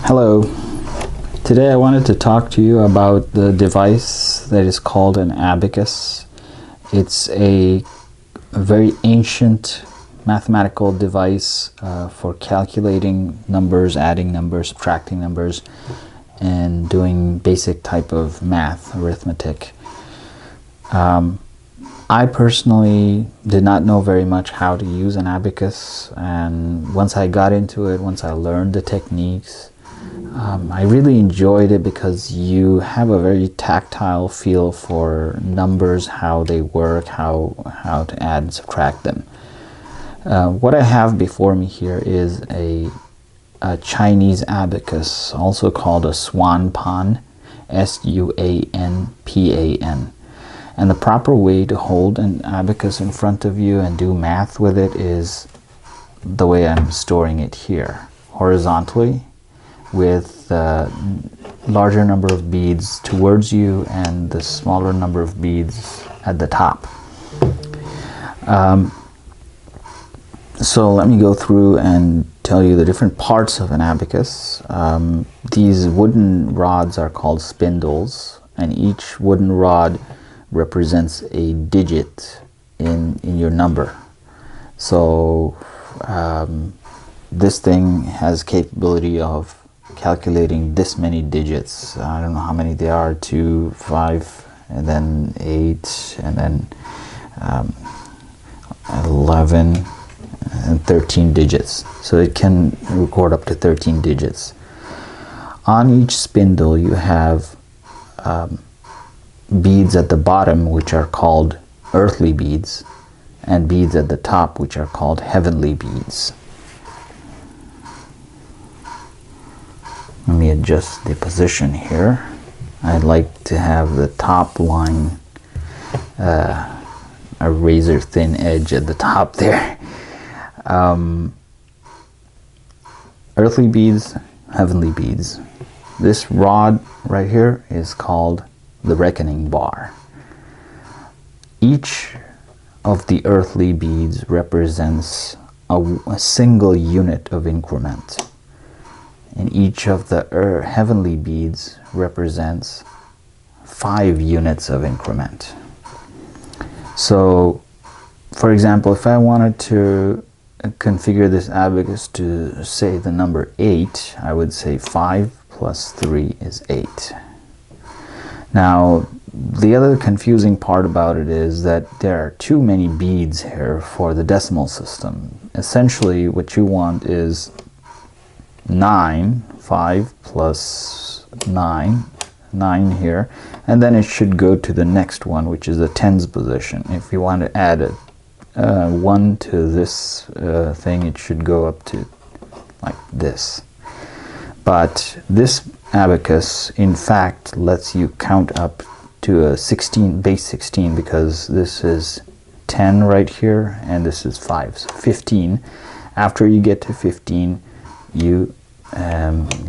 Hello. Today I wanted to talk to you about the device that is called an abacus. It's a very ancient mathematical device for calculating numbers, adding numbers, subtracting numbers, and doing basic type of math, arithmetic. I personally did not know very much how to use an abacus, and once I got into it, once I learned the techniques, I really enjoyed it because you have a very tactile feel for numbers, how they work, how to add and subtract them. What I have before me here is a Chinese abacus, also called a Soroban, S-U-A-N-P-A-N. And the proper way to hold an abacus in front of you and do math with it is the way I'm storing it here, horizontally, with the larger number of beads towards you and the smaller number of beads at the top. So let me go through and tell you the different parts of an abacus. These wooden rods are called spindles, and each wooden rod represents a digit in your number. So this thing has capability of calculating this many digits. I don't know how many they are, 2, 5, and then 8, and then 11 and 13 digits. So it can record up to 13 digits. On each spindle you have beads at the bottom, which are called earthly beads, and beads at the top, which are called heavenly beads. Let me adjust the position here. I'd like to have the top line a razor thin edge at the top there. Earthly beads, heavenly beads. This rod right here is called the reckoning bar. Each of the earthly beads represents a single unit of increment, and each of the heavenly beads represents 5 units of increment. So, for example, if I wanted to configure this abacus to say the number 8, I would say 5 plus 3 is 8. Now, the other confusing part about it is that there are too many beads here for the decimal system. Essentially, what you want is 9, 5 plus 9, 9 here, and then it should go to the next one, which is the tens position. If you want to add a 1 to this thing, it should go up to like this. But this abacus, in fact, lets you count up to a 16, base 16, because this is 10 right here, and this is 5, so 15. After you get to 15, you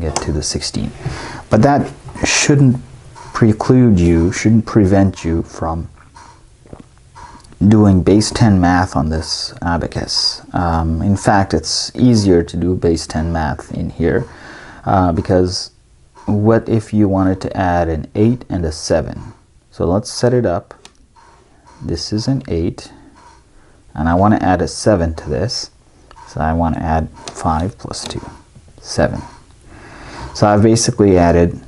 get to the 16. But that shouldn't preclude you, shouldn't prevent you from doing base 10 math on this abacus. In fact, it's easier to do base 10 math in here, because what if you wanted to add an 8 and a 7? So let's set it up. This is an 8, and I want to add a 7 to this. So I want to add 5 plus 2, 7. So I've basically added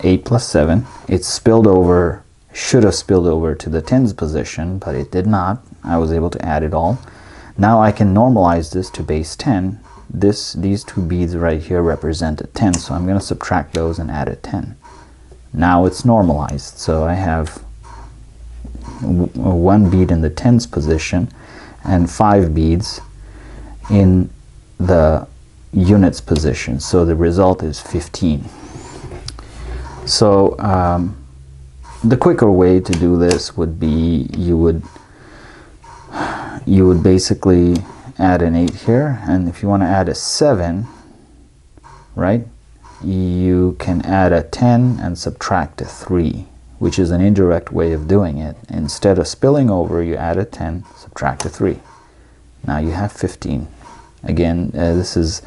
8 plus 7. It's spilled over, should have spilled over to the tens position, but it did not. I was able to add it all. Now I can normalize this to base 10. These two beads right here represent a 10, so I'm going to subtract those and add a 10. Now it's normalized, so I have 1 bead in the tens position and 5 beads in the units position, so the result is 15. So the quicker way to do this would be you would basically add an 8 here, and if you want to add a 7, right, you can add a 10 and subtract a 3, which is an indirect way of doing it. Instead of spilling over, you add a 10, subtract a 3. Now you have 15. Again, this is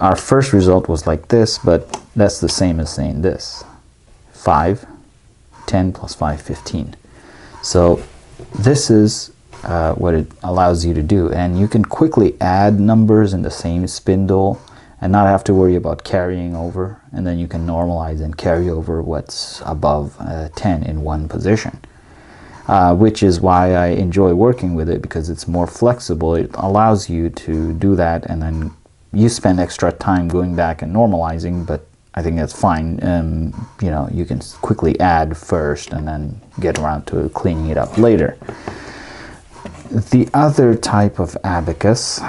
our first result was like this, but that's the same as saying this. 5, 10 plus 5, 15. So this is what it allows you to do, and you can quickly add numbers in the same spindle and not have to worry about carrying over, and then you can normalize and carry over what's above 10 in one position, which is why I enjoy working with it, because it's more flexible. It allows you to do that, and then you spend extra time going back and normalizing, but I think that's fine. You know, you can quickly add first and then get around to cleaning it up later. The other type of abacus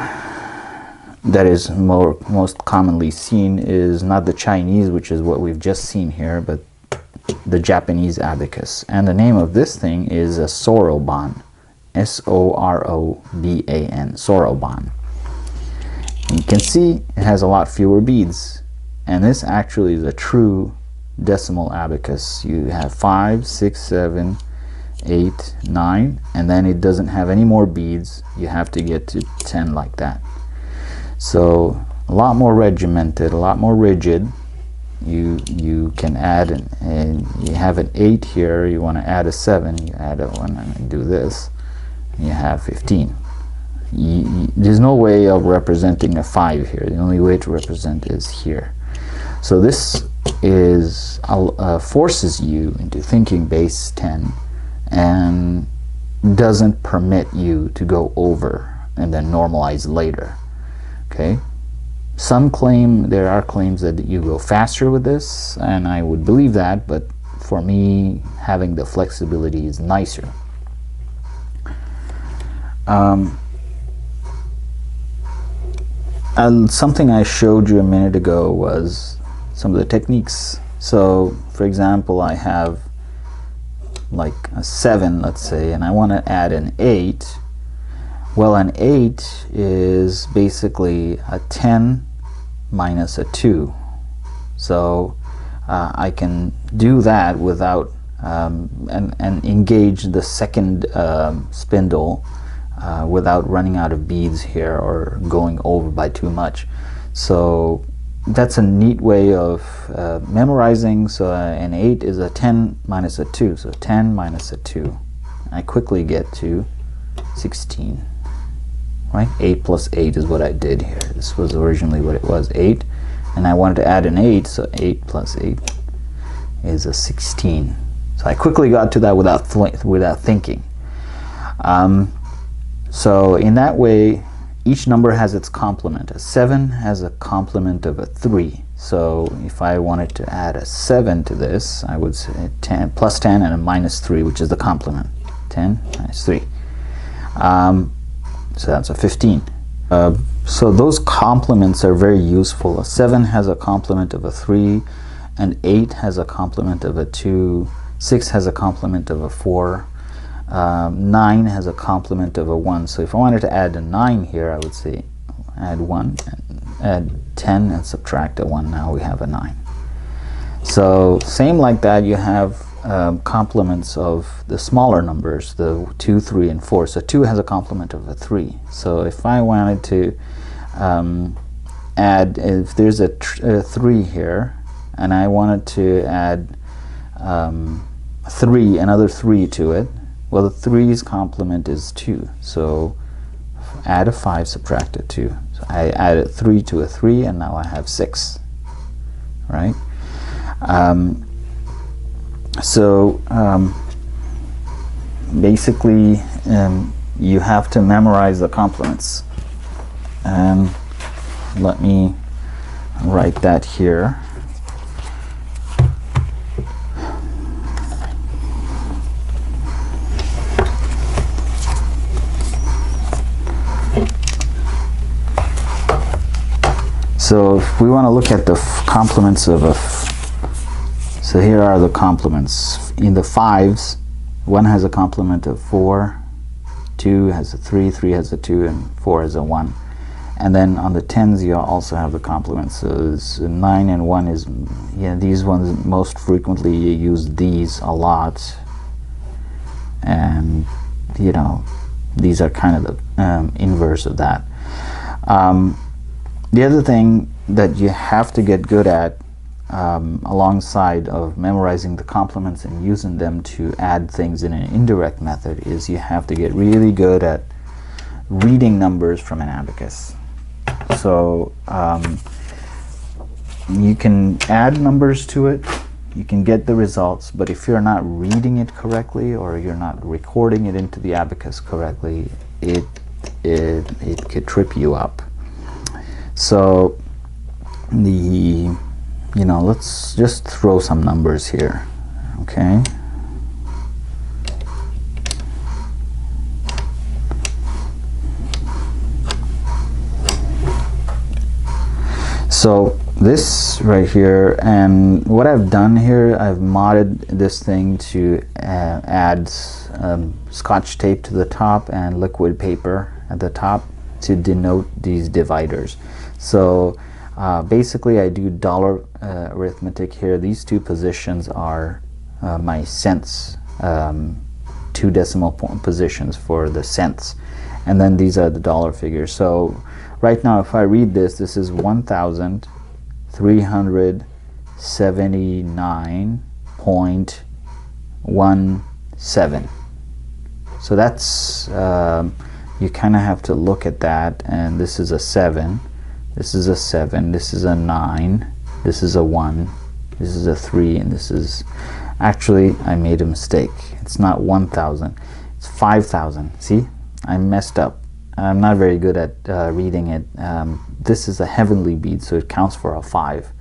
that is most commonly seen is not the Chinese, which is what we've just seen here, but the Japanese abacus. And the name of this thing is a Soroban. S-O-R-O-B-A-N. Soroban. You can see it has a lot fewer beads, and this actually is a true decimal abacus. You have 5, 6, 7, 8, 9, and then it doesn't have any more beads. You have to get to 10 like that. So a lot more regimented, a lot more rigid. You can add and you have an 8 here, you want to add a 7, you add a 1 and do this, and you have 15. There's no way of representing a 5 here. The only way to represent is here. So this is forces you into thinking base 10 and doesn't permit you to go over and then normalize later. Okay, some claim, there are claims that you go faster with this, and I would believe that, but for me, having the flexibility is nicer. And something I showed you a minute ago was some of the techniques. So for example, I have like a 7, let's say, and I want to add an 8. Well, an 8 is basically a 10 minus a 2. So I can do that without and engage the second spindle without running out of beads here or going over by too much. So that's a neat way of memorizing. So an 8 is a 10 minus a 2. So 10 minus a 2. I quickly get to 16. Right? 8 plus 8 is what I did here. This was originally what it was, 8. And I wanted to add an 8, so 8 plus 8 is a 16. So I quickly got to that without thinking. So in that way, each number has its complement. A 7 has a complement of a 3. So if I wanted to add a 7 to this, I would say 10 plus 10 and a minus 3, which is the complement. 10 minus 3. So that's a 15. So those complements are very useful. A 7 has a complement of a 3, and 8 has a complement of a 2, 6 has a complement of a 4, 9 has a complement of a 1. So if I wanted to add a 9 here, I would say add 1, and add 10 and subtract a 1. Now we have a 9. So same like that, you have complements of the smaller numbers, the 2, 3, and 4. So 2 has a complement of a 3. So if I wanted to add, if there's a 3 here, and I wanted to add another 3 to it, well, the 3's complement is 2. So add a 5, subtract a 2. So I added 3 to a 3, and now I have 6. Right? Basically, you have to memorize the complements. Let me write that here. So if we want to look at the complements of a so here are the complements. In the 5s, 1 has a complement of 4, 2 has a 3, 3 has a 2, and 4 has a 1. And then on the 10s, you also have the complements. So 9 and 1 is, these ones most frequently, you use these a lot. And, these are kind of the inverse of that. The other thing that you have to get good at, alongside of memorizing the complements and using them to add things in an indirect method, is you have to get really good at reading numbers from an abacus. So you can add numbers to it, you can get the results, but if you're not reading it correctly or you're not recording it into the abacus correctly, it could trip you up. So let's just throw some numbers here, okay? So this right here, and what I've done here, I've modded this thing to add scotch tape to the top and liquid paper at the top to denote these dividers. So basically I do dollar arithmetic here. These two positions are my cents, 2 decimal point positions for the cents, and then these are the dollar figures. So right now if I read this, this is 1,379.17. so that's you kind of have to look at that, and this is a 7, this is a 7, this is a 9, this is a 1, this is a 3, and this is, actually I made a mistake, it's not 1,000, it's 5,000. See, I messed up. I'm not very good at reading it. This is a heavenly bead, so it counts for a 5.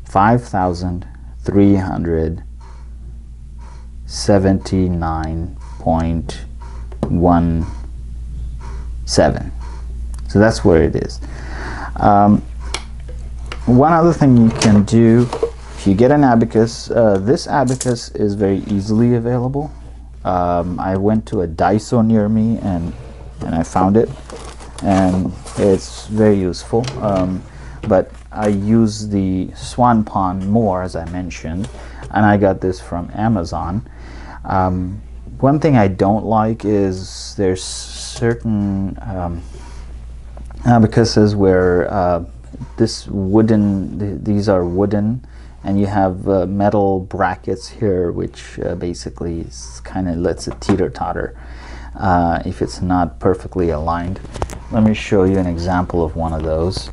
5,379.17. So that's where it is. One other thing you can do, if you get an abacus, this abacus is very easily available. I went to a Daiso near me and I found it, and it's very useful. But I use the Swan Pond more, as I mentioned, and I got this from Amazon. One thing I don't like is there's certain abacuses where these are wooden, and you have metal brackets here, which basically kind of lets it teeter-totter if it's not perfectly aligned. Let me show you an example of one of those.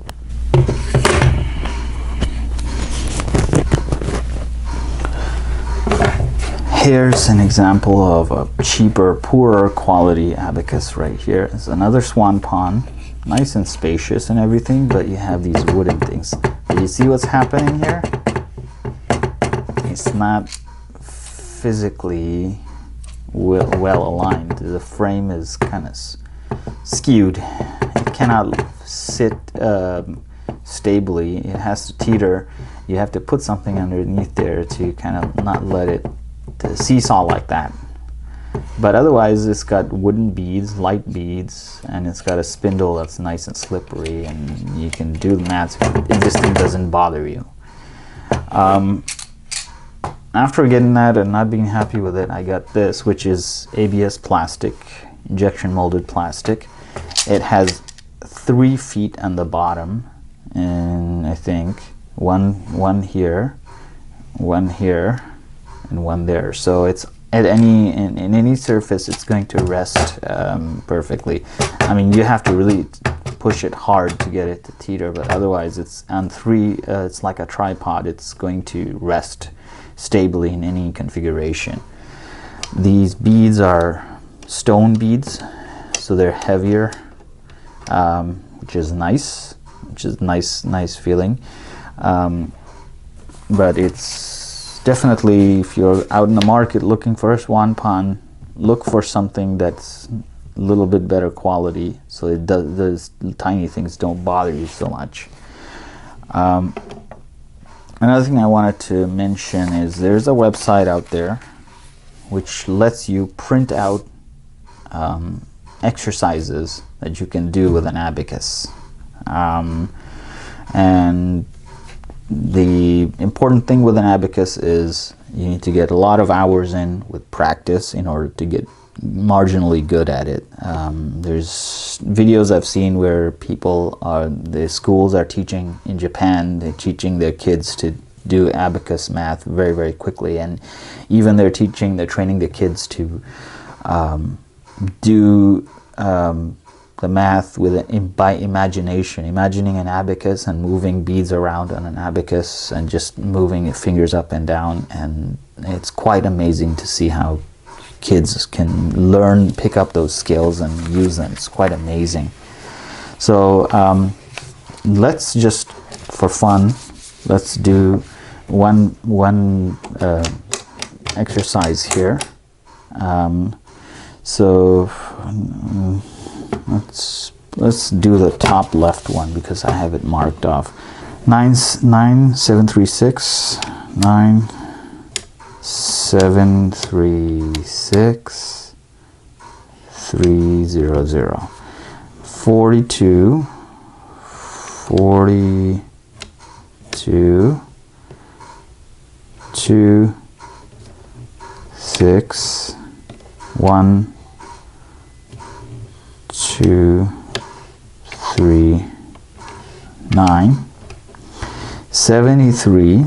Here's an example of a cheaper, poorer quality abacus right here. It's another Swan Pond, nice and spacious and everything, but you have these wooden things. Do you see what's happening here? It's not physically well aligned. The frame is kind of skewed. It cannot sit stably. It has to teeter. You have to put something underneath there to kind of not let it seesaw like that. But otherwise it's got wooden beads, light beads, and it's got a spindle that's nice and slippery, and you can do the maths if this thing doesn't bother you. After getting that and not being happy with it, I got this, which is ABS plastic, injection molded plastic. It has 3 feet on the bottom, and I think one here, one here, and one there. So it's at in any surface it's going to rest perfectly. I mean, you have to really push it hard to get it to teeter, but otherwise it's on 3, it's like a tripod. It's going to rest stably in any configuration. These beads are stone beads, so they're heavier, which is nice, nice feeling. But it's definitely, if you're out in the market looking for a Swan Pond, look for something that's a little bit better quality, so it does, those tiny things don't bother you so much. Another thing I wanted to mention is there's a website out there which lets you print out exercises that you can do with an abacus. And the important thing with an abacus is you need to get a lot of hours in with practice in order to get marginally good at it. There's videos I've seen where the schools are teaching in Japan, they're teaching their kids to do abacus math very, very quickly, and even they're training the kids to do the math by imagination, imagining an abacus and moving beads around on an abacus and just moving your fingers up and down, and it's quite amazing to see how kids can pick up those skills and use them. It's quite amazing. So let's just, for fun, let's do one exercise here. Let's do the top left one because I have it marked off. 9736 9736 300 42 2 6 1 2 3 9 73.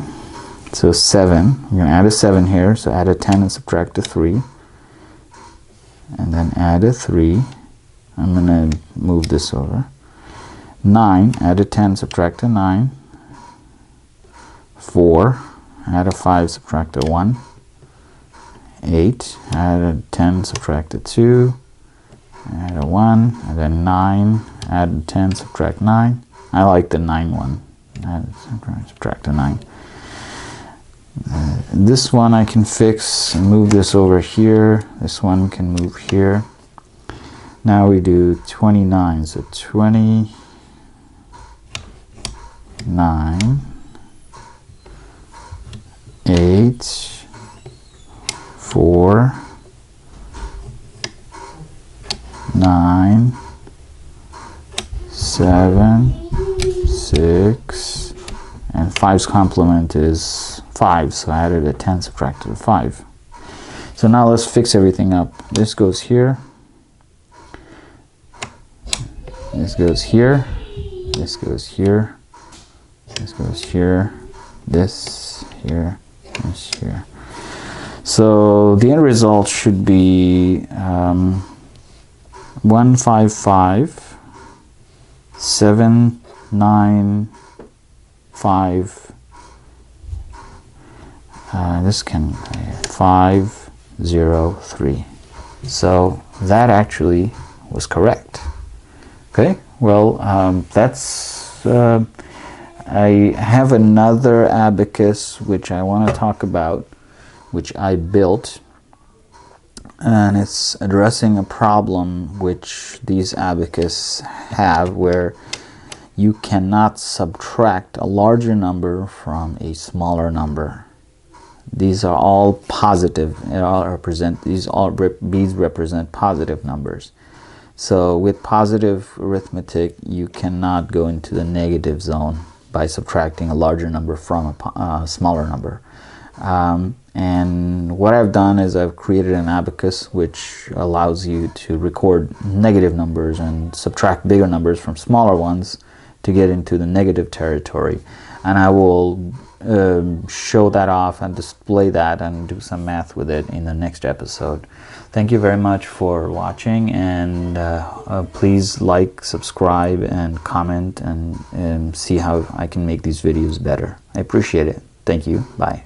So 7, I'm going to add a 7 here, so add a 10 and subtract a 3, and then add a 3. I'm going to move this over. 9, add a 10, subtract a 9. 4, add a 5, subtract a 1. 8, add a 10, subtract a 2. Add a 1, and then 9, add a 10, subtract 9. I like the 9 one. Subtract a 9. This one I can fix and move this over here. This one can move here. Now we do 29. So 29, 8, 4, 9, 7, 6, and 5's complement is 5, so I added a 10, subtracted a 5. So now let's fix everything up. This goes here, this goes here, this goes here, this goes here, this here, this here. So the end result should be 155 795. This can 503. So that actually was correct. Okay, well, that's I have another abacus which I want to talk about, which I built, and it's addressing a problem which these abacus have, where you cannot subtract a larger number from a smaller number. These are all positive. These all beads represent positive numbers. So with positive arithmetic, you cannot go into the negative zone by subtracting a larger number from a smaller number. And what I've done is I've created an abacus which allows you to record negative numbers and subtract bigger numbers from smaller ones to get into the negative territory. And I will show that off and display that and do some math with it in the next episode. Thank you very much for watching, and please like, subscribe, and comment, and see how I can make these videos better. I appreciate it. Thank you. Bye.